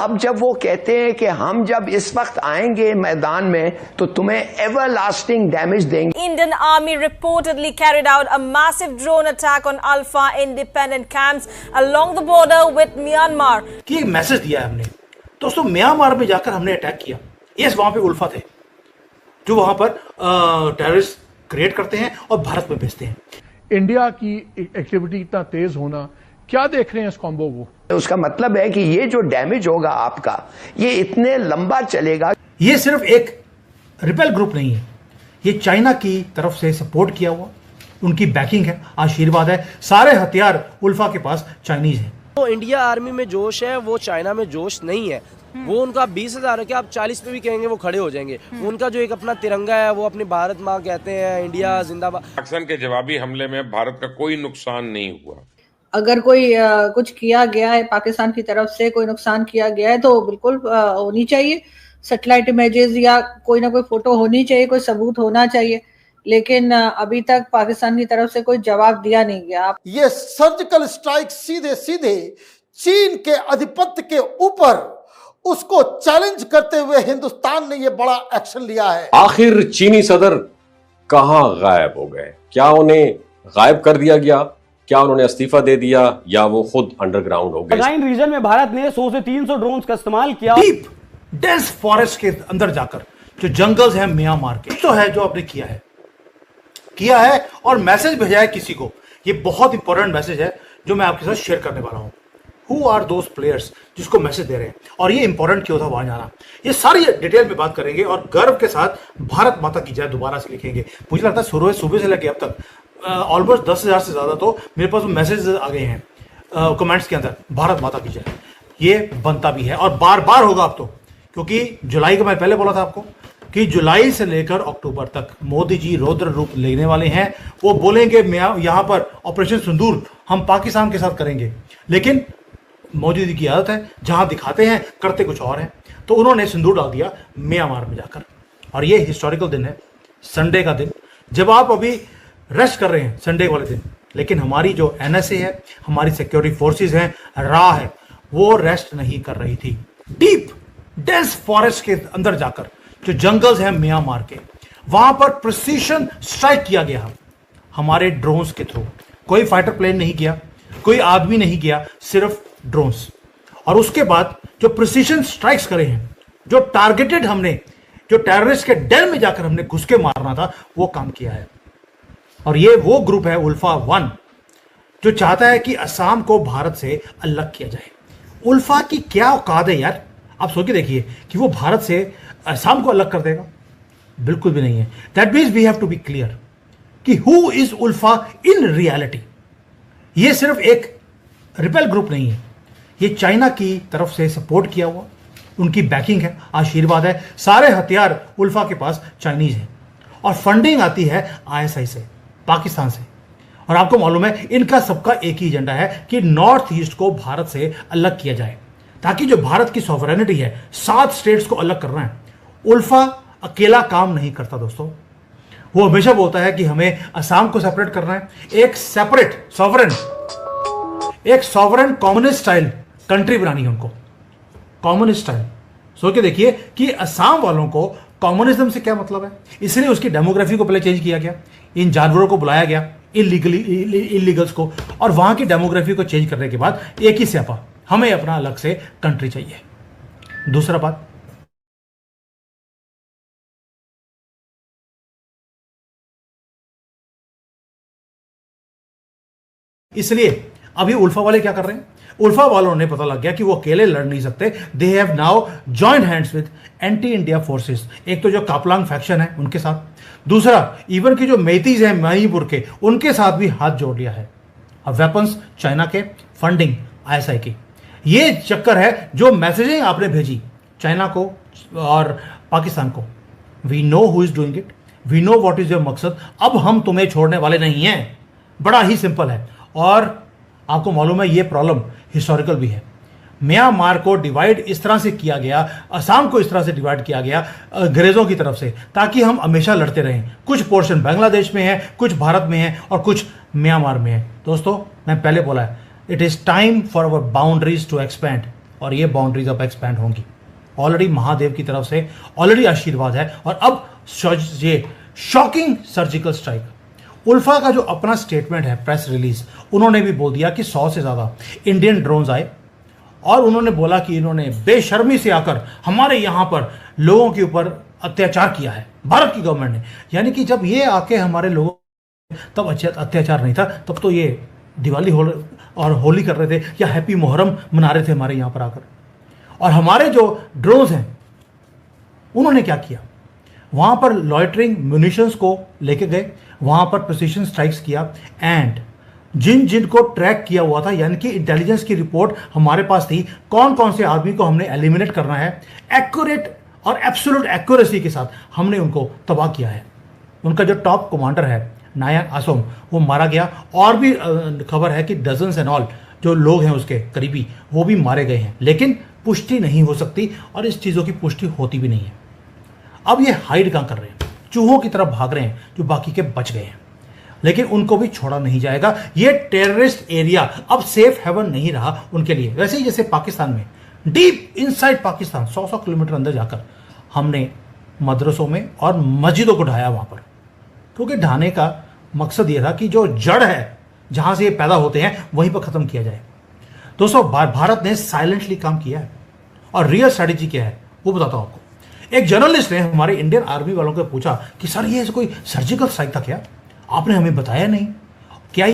अब जब वो कहते हैं कि हम जब इस वक्त आएंगे मैदान में तो तुम्हें एवरलास्टिंग डैमेज देंगे। Indian Army reportedly carried out a massive drone attack on Alpha independent camps along the border with Myanmar. कि एक मैसेज दिया है हमने दोस्तों, म्यांमार में जाकर हमने अटैक किया। यस, वहां पे उल्फा थे जो वहां पर टेररिस्ट क्रिएट करते हैं और भारत में भेजते हैं। इंडिया की एक्टिविटी इतना तेज होना, क्या देख रहे हैं इस कॉम्बो को? उसका मतलब है कि ये जो डैमेज होगा आपका, ये इतने लंबा चलेगा। ये सिर्फ एक रिपेल ग्रुप नहीं है, ये चाइना की तरफ से सपोर्ट किया हुआ, उनकी बैकिंग है, आशीर्वाद है। सारे हथियार उल्फा के पास चाइनीज हैं। तो इंडिया आर्मी में जोश है, वो चाइना में जोश नहीं है। वो उनका 20,000 है कि आप 40 पे भी कहेंगे वो खड़े हो जाएंगे। उनका जो एक अपना तिरंगा है, वो अपनी भारत माँ कहते हैं, इंडिया जिंदाबाद। पाकिस्तान के जवाबी हमले में भारत का कोई नुकसान नहीं हुआ। अगर कोई कुछ किया गया है, पाकिस्तान की तरफ से कोई नुकसान किया गया है तो बिल्कुल होनी चाहिए सैटेलाइट इमेजेस या कोई ना कोई फोटो होनी चाहिए, कोई सबूत होना चाहिए। लेकिन अभी तक पाकिस्तान की तरफ से कोई जवाब दिया नहीं गया। ये सर्जिकल स्ट्राइक सीधे सीधे चीन के आधिपत्य के ऊपर उसको चैलेंज करते हुए हिंदुस्तान ने ये बड़ा एक्शन लिया है। आखिर चीनी सदर कहां गायब हो गए? क्या उन्हें गायब कर दिया गया? क्या उन्होंने इस्तीफा दे दिया या वो खुद अंडरग्राउंड हो गए? रखाइन रीजन में भारत ने 100 से 300 ड्रोन्स का इस्तेमाल किया। डीप डेंस फॉरेस्ट के अंदर जाकर जो जंगल्स हैं म्यांमार के, तो है जो आपने किया है और मैसेज भेजा है किसी को। ये बहुत इंपॉर्टेंट मैसेज है जो मैं आपके साथ शेयर करने वाला हूं। हु आर दोज प्लेयर्स जिसको मैसेज दे रहे हैं और ये इंपॉर्टेंट क्यों था वहां जाना, ये सारी डिटेल में बात करेंगे और गर्व के साथ भारत माता की जय दोबारा से लिखेंगे। मुझे लगता है सुबह से लेके अब तक ऑलमोस्ट 10,000 से ज्यादा तो मेरे पास मैसेज आ गए हैं कमेंट्स के अंदर, भारत माता की जय। ये बनता भी है और बार बार होगा अब तो, क्योंकि जुलाई का मैं पहले बोला था आपको कि जुलाई से लेकर अक्टूबर तक मोदी जी रौद्र रूप लेने वाले हैं। वो बोलेंगे यहां पर ऑपरेशन सिंदूर हम पाकिस्तान के साथ करेंगे, लेकिन मोदी जी की आदत है जहां दिखाते हैं करते कुछ और हैं। तो उन्होंने सिंदूर डाल दिया म्यांमार में जाकर। और ये हिस्टोरिकल दिन है, संडे का दिन, जब आप अभी रेस्ट कर रहे हैं संडे वाले दिन, लेकिन हमारी जो एनएसए है, हमारी सिक्योरिटी फोर्सेस हैं, रा है, वो रेस्ट नहीं कर रही थी। डीप डेंस फॉरेस्ट के अंदर जाकर जो जंगल्स हैं म्यांमार के, वहां पर प्रिसीशन स्ट्राइक किया गया हमारे ड्रोन्स के थ्रू। कोई फाइटर प्लेन नहीं किया, कोई आदमी नहीं किया, सिर्फ ड्रोन्स। और उसके बाद जो प्रिसीशन स्ट्राइक्स करे हैं, जो टारगेटेड हमने, जो टेररिस्ट के डेल में जाकर हमने घुस के मारना था, वो काम किया है। और ये वो ग्रुप है उल्फा 1 जो चाहता है कि असम को भारत से अलग किया जाए। उल्फा की क्या औकात है यार, आप सोच के देखिए कि वो भारत से असम को अलग कर देगा। बिल्कुल भी नहीं है। That means we have to be clear कि who is ULFA in reality. ये सिर्फ एक रिपेल ग्रुप नहीं है, ये चाइना की तरफ से सपोर्ट किया हुआ, उनकी बैकिंग है, आशीर्वाद है। सारे हथियार उल्फा के पास चाइनीज हैं और फंडिंग आती है आईएसआई से, पाकिस्तान से। और आपको मालूम है इनका सबका एक ही एजेंडा है कि नॉर्थ ईस्ट को भारत से अलग किया जाए, ताकि जो भारत की सॉवरेनिटी है, 7 स्टेट्स को अलग करना है। उल्फा अकेला काम नहीं करता दोस्तों, वो हमेशा बोलता है कि हमें असम को सेपरेट करना है, एक separate sovereign communist style country बनानी है उनको, कम्युनिस्ट स्टाइल। सोच के देखिए कि असम वालों को कम्युनिज्म से क्या मतलब है। इसलिए उसकी डेमोग्राफी को पहले चेंज किया गया, इन जानवरों को बुलाया गया, इलीगल्स को, और वहां की डेमोग्राफी को चेंज करने के बाद एक ही स्यापा, हमें अपना अलग से कंट्री चाहिए। दूसरा बात, इसलिए अभी उल्फा वाले क्या कर रहे हैं, उल्फा वालों ने पता लग गया कि वो अकेले लड़ नहीं सकते। They have now joint hands with anti India forces. एक तो जो कापलांग फैक्शन है उनके साथ, दूसरा इवन की जो मेतीज हैं मणिपुर के, उनके साथ भी हाथ जोड़ लिया है। अब वेपन्स चाइना के, फंडिंग आईएसआई की, ये चक्कर है जो मैसेजिंग आपने भेजी चाइना को और पाकिस्तान को। We know who is doing it, we know what is your मकसद। अब हम तुम्हें छोड़ने वाले नहीं हैं, बड़ा ही सिंपल है। और आपको मालूम है ये प्रॉब्लम हिस्टोरिकल भी है। म्यांमार को डिवाइड इस तरह से किया गया, असम को इस तरह से डिवाइड किया गया अंग्रेजों की तरफ से, ताकि हम हमेशा लड़ते रहें। कुछ पोर्शन बांग्लादेश में है, कुछ भारत में है और कुछ म्यांमार में है। दोस्तों मैं पहले बोला है, it is time for our boundaries to expand. और ये बाउंड्रीज अब एक्सपैंड होंगी। ऑलरेडी महादेव की तरफ से ऑलरेडी आशीर्वाद है और अब ये शॉकिंग सर्जिकल स्ट्राइक। उल्फा का जो अपना स्टेटमेंट है प्रेस रिलीज, उन्होंने भी बोल दिया कि 100 से ज़्यादा इंडियन ड्रोन्स आए और उन्होंने बोला कि इन्होंने बेशर्मी से आकर हमारे यहाँ पर लोगों के ऊपर अत्याचार किया है, भारत की गवर्नमेंट ने। यानी कि जब ये आके हमारे लोगों तब अत्याचार नहीं था, तब तो ये दिवाली और होली कर रहे थे या हैप्पी मुहर्रम मना रहे थे हमारे यहाँ पर आकर। और हमारे जो ड्रोन्स हैं उन्होंने क्या किया, वहाँ पर लॉइटरिंग म्यूनिशंस को लेके गए, वहाँ पर प्रिसीजन स्ट्राइक्स किया एंड जिन को ट्रैक किया हुआ था, यानी कि इंटेलिजेंस की रिपोर्ट हमारे पास थी, कौन कौन से आदमी को हमने एलिमिनेट करना है, एक्यूरेट और एब्सोल्यूट एक्यूरेसी के साथ हमने उनको तबाह किया है। उनका जो टॉप कमांडर है नायक आसोम, वो मारा गया। और भी खबर है कि डजन्स एंड ऑल जो लोग हैं उसके करीबी वो भी मारे गए हैं, लेकिन पुष्टि नहीं हो सकती और इस चीज़ों की पुष्टि होती भी नहीं है। अब ये हाइड कहाँ कर रहे हैं, चूहों की तरफ भाग रहे हैं जो बाकी के बच गए हैं, लेकिन उनको भी छोड़ा नहीं जाएगा। ये टेररिस्ट एरिया अब सेफ हेवन नहीं रहा उनके लिए। वैसे ही जैसे पाकिस्तान में डीप इनसाइड पाकिस्तान 100 किलोमीटर अंदर जाकर हमने मदरसों में और मस्जिदों को ढाया वहाँ पर, क्योंकि ढाने का मकसद ये था कि जो जड़ है जहाँ से ये पैदा होते हैं वहीं पर ख़त्म किया जाए। दोस्तों भारत ने साइलेंटली काम किया है और रियल स्ट्रैटेजी क्या है वो बताता हूँ आपको। एक जर्नलिस्ट ने हमारे इंडियन आर्मी वालों को पूछा कि सर ये कोई सर्जिकल स्ट्राइक था क्या, आपने हमें बताया नहीं।